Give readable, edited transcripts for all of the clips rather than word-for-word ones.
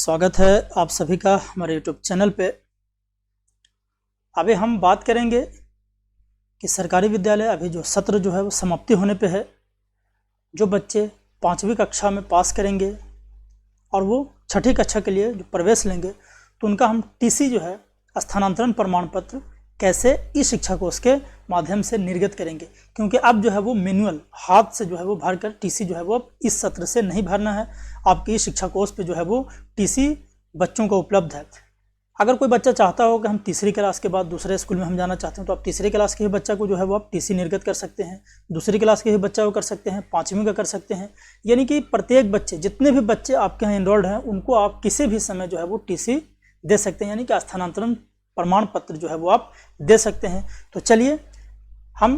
स्वागत है आप सभी का हमारे यूट्यूब चैनल पे। अभी हम बात करेंगे कि सरकारी विद्यालय अभी जो सत्र जो है वो समाप्ति होने पे है। जो बच्चे 5वीं कक्षा में पास करेंगे और वो 6ठी कक्षा के लिए जो प्रवेश लेंगे तो उनका हम टीसी जो है स्थानांतरण प्रमाण पत्र कैसे ई शिक्षा कोष के माध्यम से निर्गत करेंगे, क्योंकि अब जो है वो मैनुअल हाथ से जो है वो भरकर टीसी जो है वो अब इस सत्र से नहीं भरना है। आपके ई शिक्षा कोष पे जो है वो टीसी बच्चों को उपलब्ध है। अगर कोई बच्चा चाहता हो कि हम तीसरी क्लास के बाद दूसरे स्कूल में हम जाना चाहते हैं तो आप तीसरी क्लास के ही बच्चा को जो है वो आप टीसी निर्गत कर सकते हैं, दूसरी क्लास के ही बच्चा को कर सकते हैं, 5वीं का कर सकते हैं। यानी कि प्रत्येक बच्चे, जितने भी बच्चे आपके यहाँ इनरोल्ड हैं, उनको आप किसी भी समय जो है वो टीसी दे सकते हैं, यानी कि स्थानांतरण प्रमाण पत्र जो है वो आप दे सकते हैं। तो चलिए हम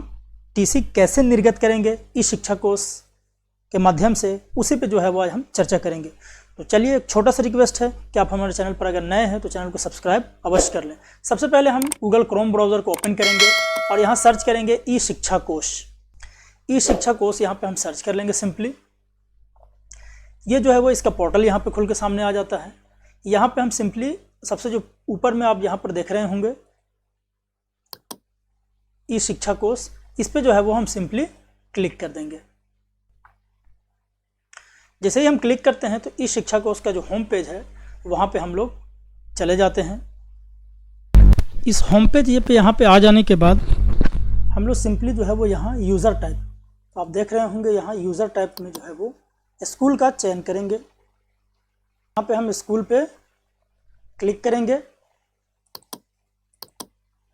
टीसी कैसे निर्गत करेंगे ई शिक्षा कोष के माध्यम से, उसी पे जो है वो आज हम चर्चा करेंगे। तो चलिए, एक छोटा सा रिक्वेस्ट है कि आप हमारे चैनल पर अगर नए हैं तो चैनल को सब्सक्राइब अवश्य कर लें। सबसे पहले हम गूगल क्रोम ब्राउज़र को ओपन करेंगे और यहाँ सर्च करेंगे ई शिक्षा कोष। ई शिक्षा कोष यहाँ पे हम सर्च कर लेंगे सिंपली। ये जो है वो इसका पोर्टल यहाँ पे खुल के सामने आ जाता है। यहाँ पे हम सिंपली सबसे जो ऊपर में आप यहाँ पर देख रहे होंगे ई शिक्षा कोष, इस पे जो है वो हम सिंपली क्लिक कर देंगे। जैसे ही हम क्लिक करते हैं तो ई शिक्षा कोष का जो होम पेज है वहाँ पे हम लोग चले जाते हैं। इस होम पेज पे यहाँ पे आ जाने के बाद हम लोग सिंपली जो है वो यहाँ यूज़र टाइप, तो आप देख रहे होंगे यहाँ यूज़र टाइप में जो है वो स्कूल का चयन करेंगे। यहाँ पे हम स्कूल पे क्लिक करेंगे।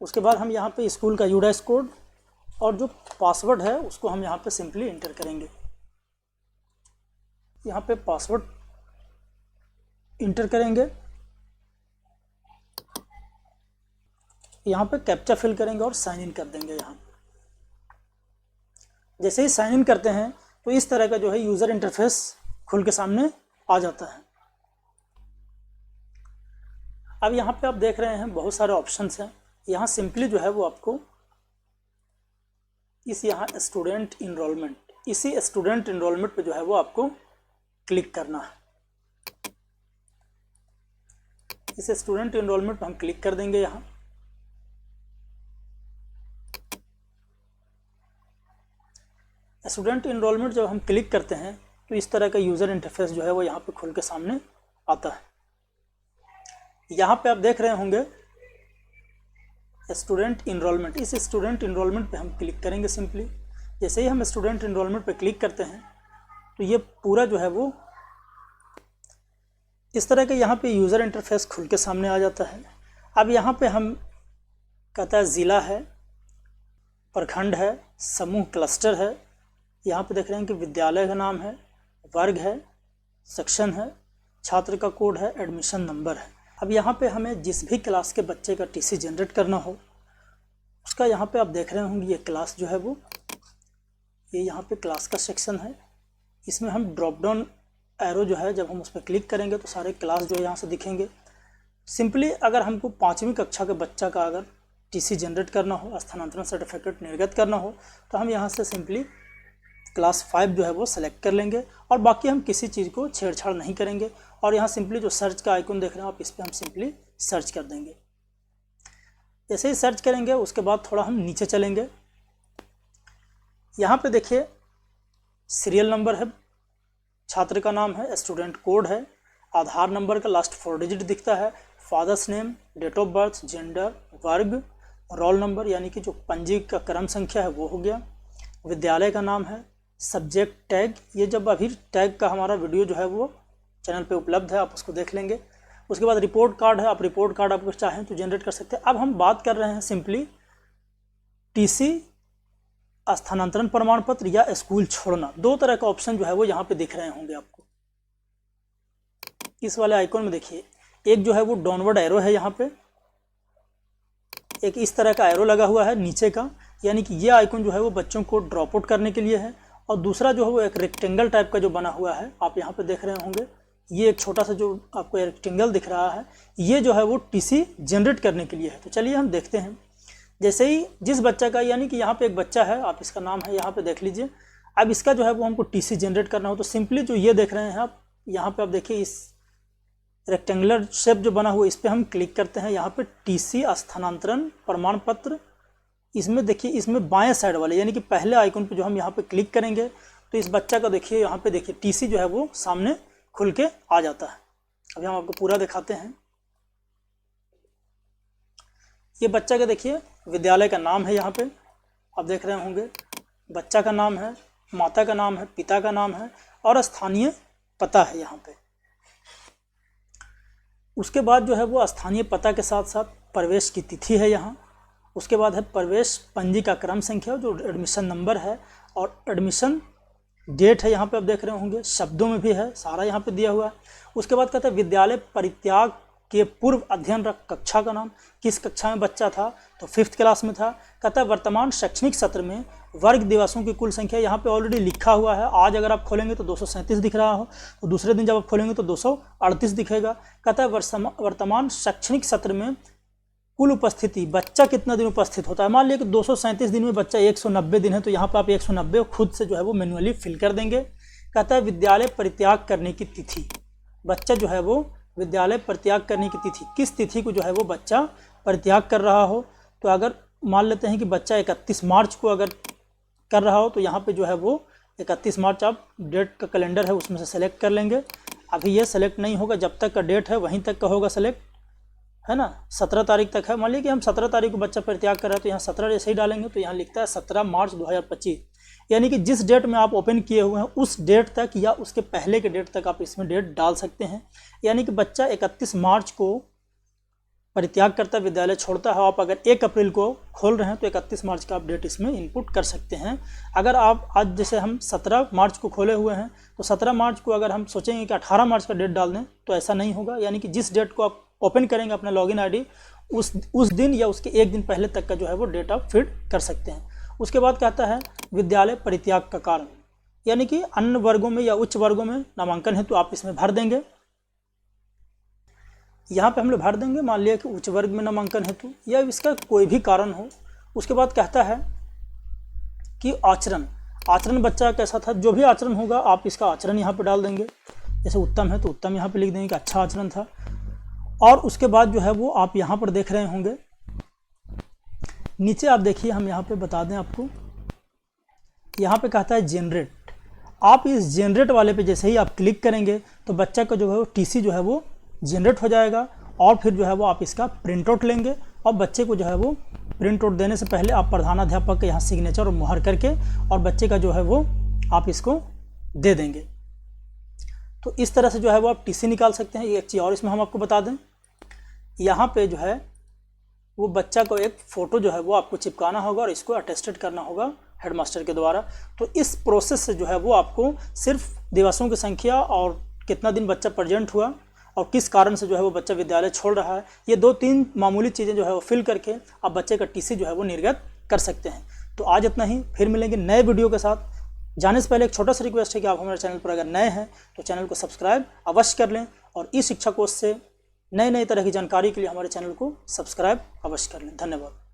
उसके बाद हम यहाँ पे स्कूल का यूडाइस कोड और जो पासवर्ड है उसको हम यहाँ पे सिंपली इंटर करेंगे। यहाँ पे पासवर्ड इंटर करेंगे, यहाँ पे कैप्चा फिल करेंगे और साइन इन कर देंगे। यहाँ जैसे ही साइन इन करते हैं तो इस तरह का जो है यूज़र इंटरफेस खुल के सामने आ जाता है। अब यहाँ पे आप देख रहे हैं बहुत सारे ऑप्शंस हैं। यहाँ सिंपली जो है वो आपको यहाँ स्टूडेंट इनरोलमेंट, इसी स्टूडेंट इनरोलमेंट पे जो है वो आपको क्लिक करना है। इस स्टूडेंट इनरोलमेंट पे हम क्लिक कर देंगे। यहाँ स्टूडेंट इनरोलमेंट जब हम क्लिक करते हैं तो इस तरह का यूज़र इंटरफेस जो है वो यहाँ पे खुल के सामने आता है। यहाँ पे आप देख रहे होंगे स्टूडेंट इनरोलमेंट, इस स्टूडेंट इनरोलमेंट पे हम क्लिक करेंगे सिंपली। जैसे ही हम स्टूडेंट इनरोलमेंट पे क्लिक करते हैं तो ये पूरा जो है वो इस तरह के यहाँ पे यूज़र इंटरफेस खुल के सामने आ जाता है। अब यहाँ पे हम कहता है ज़िला है, प्रखंड है, समूह क्लस्टर है। यहाँ पे देख रहे हैं कि विद्यालय का नाम है, वर्ग है, सेक्शन है, छात्र का कोड है, एडमिशन नंबर है। अब यहाँ पे हमें जिस भी क्लास के बच्चे का टीसी जनरेट करना हो उसका यहाँ पे आप देख रहे होंगे ये क्लास जो है वो ये यहाँ पे क्लास का सेक्शन है। इसमें हम ड्रॉप डाउन एरो जो है जब हम उस पर क्लिक करेंगे तो सारे क्लास जो है यहाँ से दिखेंगे। सिंपली अगर हमको 5वीं कक्षा के बच्चा का अगर टीसी जनरेट करना हो, स्थानांतरण सर्टिफिकेट निर्गत करना हो, तो हम यहाँ से सिंपली क्लास 5 जो है वो सेलेक्ट कर लेंगे और बाकी हम किसी चीज़ को छेड़छाड़ नहीं करेंगे। और यहाँ सिंपली जो सर्च का आइकन देख रहे हैं आप, इस पर हम सिंपली सर्च कर देंगे। जैसे ही सर्च करेंगे उसके बाद थोड़ा हम नीचे चलेंगे। यहाँ पे देखिए सीरियल नंबर है, छात्र का नाम है, स्टूडेंट कोड है, आधार नंबर का लास्ट 4 डिजिट दिखता है, father's name, date of birth, gender, वर्ग, रोल नंबर यानी कि जो पंजी का क्रम संख्या है वो हो गया, विद्यालय का नाम है, सब्जेक्ट टैग, ये जब अभी टैग का हमारा वीडियो जो है वो चैनल पे उपलब्ध है, आप उसको देख लेंगे। उसके बाद रिपोर्ट कार्ड है, आप रिपोर्ट कार्ड आप चाहें तो जनरेट कर सकते हैं। अब हम बात कर रहे हैं सिंपली टीसी स्थानांतरण प्रमाण पत्र या स्कूल छोड़ना। 2 तरह का ऑप्शन जो है वो यहाँ पे दिख रहे होंगे आपको। इस वाले आइकॉन में देखिए, एक जो है वो डाउनवर्ड एरो है यहाँ पे, एक इस तरह का एरो लगा हुआ है नीचे का, यानी कि ये आइकॉन जो है वो बच्चों को ड्रॉप आउट करने के लिए है। और दूसरा जो है वो एक रेक्टेंगल टाइप का जो बना हुआ है, आप यहाँ पे देख रहे होंगे, ये एक छोटा सा जो आपको रेक्टेंगल दिख रहा है, ये जो है वो टीसी जनरेट करने के लिए है। तो चलिए हम देखते हैं। जैसे ही जिस बच्चा का, यानी कि यहाँ पे एक बच्चा है, आप इसका नाम है यहाँ पे देख लीजिए। अब इसका जो है वो हमको टीसी जनरेट करना हो तो सिंपली जो ये देख रहे हैं आप, यहाँ पे आप देखिए इस रेक्टेंगुलर शेप जो बना हुआ इस पर हम क्लिक करते हैं। यहाँ पे टीसी स्थानांतरण प्रमाण पत्र, इसमें देखिए इसमें बाएं साइड वाले यानी कि पहले आइकन पे जो हम यहाँ पे क्लिक करेंगे तो इस बच्चा का देखिए यहाँ पे देखिए टीसी जो है वो सामने खुल के आ जाता है। अभी हम आपको पूरा दिखाते हैं। ये बच्चा का देखिए विद्यालय का नाम है, यहाँ पे आप देख रहे होंगे बच्चा का नाम है, माता का नाम है, पिता का नाम है और स्थानीय पता है यहाँ पे। उसके बाद जो है वो स्थानीय पता के साथ साथ प्रवेश की तिथि है यहाँ। उसके बाद है प्रवेश पंजी का क्रम संख्या जो एडमिशन नंबर है और एडमिशन डेट है, यहाँ पे आप देख रहे होंगे शब्दों में भी है, सारा यहाँ पे दिया हुआ है। उसके बाद कहता है विद्यालय परित्याग के पूर्व अध्ययनरत कक्षा का नाम, किस कक्षा में बच्चा था तो 5th क्लास में था। कहता है वर्तमान शैक्षणिक सत्र में वर्ग दिवसों की कुल संख्या, यहाँ पे ऑलरेडी लिखा हुआ है। आज अगर आप खोलेंगे तो 237 दिख रहा हो, तो दूसरे दिन जब आप खोलेंगे तो 238 दिखेगा। कहता है वर्तमान शैक्षणिक सत्र में कुल उपस्थिति, बच्चा कितना दिन उपस्थित होता है। मान लिया कि 237 दिन में बच्चा 190 दिन है तो यहाँ पर आप 190 खुद से जो है वो मैन्युअली फिल कर देंगे। कहता है विद्यालय परित्याग करने की तिथि, बच्चा जो है वो विद्यालय परित्याग करने की तिथि, किस तिथि को जो है वो बच्चा परित्याग कर रहा हो। तो अगर मान लेते हैं कि बच्चा 31 मार्च को अगर कर रहा हो तो यहाँ पे जो है वो 31 मार्च आप डेट का कैलेंडर है उसमें से सेलेक्ट कर लेंगे। अभी ये सेलेक्ट नहीं होगा, जब तक का डेट है वहीं तक का होगा सेलेक्ट, है ना। 17 तारीख तक है, मान लीजिए कि हम 17 तारीख को बच्चा परित्याग कर रहा है तो यहाँ 17 जैसे ही डालेंगे तो यहाँ लिखता है 17 मार्च 2025, यानी कि जिस डेट में आप ओपन किए हुए हैं उस डेट तक या उसके पहले के डेट तक आप इसमें डेट डाल सकते हैं। यानी कि बच्चा 31 मार्च को परित्याग करता है, विद्यालय छोड़ता है। आप अगर 1 अप्रैल को खोल रहे हैं तो 31 मार्च का आप डेट इसमें इनपुट कर सकते हैं। अगर आप आज जैसे हम 17 मार्च को खोले हुए हैं तो 17 मार्च को अगर हम सोचेंगे कि 18 मार्च का डेट डाल दें तो ऐसा नहीं होगा। यानी कि जिस डेट को आप ओपन करेंगे अपना लॉगिन आईडी उस दिन या उसके 1 दिन पहले तक का जो है वो डेट आप फीड कर सकते हैं। उसके बाद कहता है विद्यालय परित्याग का कारण, यानी कि अन्य वर्गों में या उच्च वर्गों में नामांकन है तो आप इसमें भर देंगे। यहाँ पे हम लोग भर देंगे, मान लिया कि उच्च वर्ग में नामांकन हेतु या इसका कोई भी कारण हो। उसके बाद कहता है कि आचरण बच्चा कैसा था, जो भी आचरण होगा आप इसका आचरण यहाँ पे डाल देंगे। जैसे उत्तम है तो उत्तम यहाँ पे लिख देंगे कि अच्छा आचरण था। और उसके बाद जो है वो आप यहाँ पर देख रहे होंगे नीचे, आप देखिए हम यहाँ पे बता दें आपको, यहाँ पे कहता है जनरेट। आप इस जनरेट वाले पे जैसे ही आप क्लिक करेंगे तो बच्चा का जो है वो टीसी जो है वो जनरेट हो जाएगा। और फिर जो है वो आप इसका प्रिंट आउट लेंगे और बच्चे को जो है वो प्रिंट आउट देने से पहले आप प्रधानाध्यापक के यहाँ सिग्नेचर और मुहर करके और बच्चे का जो है वो आप इसको दे देंगे। तो इस तरह से जो है वो आप टीसी निकाल सकते हैं। एक चीज़ और इसमें हम आपको बता दें, यहाँ पे जो है वो बच्चा को एक फ़ोटो जो है वो आपको चिपकाना होगा और इसको अटेस्टेड करना होगा हेडमास्टर के द्वारा। तो इस प्रोसेस से जो है वो आपको सिर्फ दिवसों की संख्या और कितना दिन बच्चा प्रेजेंट हुआ और किस कारण से जो है वो बच्चा विद्यालय छोड़ रहा है, ये 2-3 मामूली चीज़ें जो है वो फिल करके आप बच्चे का टीसी जो है वो निर्गत कर सकते हैं। तो आज इतना ही, फिर मिलेंगे नए वीडियो के साथ। जाने से पहले एक छोटा सा रिक्वेस्ट है कि आप हमारे चैनल पर अगर नए हैं तो चैनल को सब्सक्राइब अवश्य कर लें और ई शिक्षा कोर्स से नए तरह की जानकारी के लिए हमारे चैनल को सब्सक्राइब अवश्य कर लें। धन्यवाद।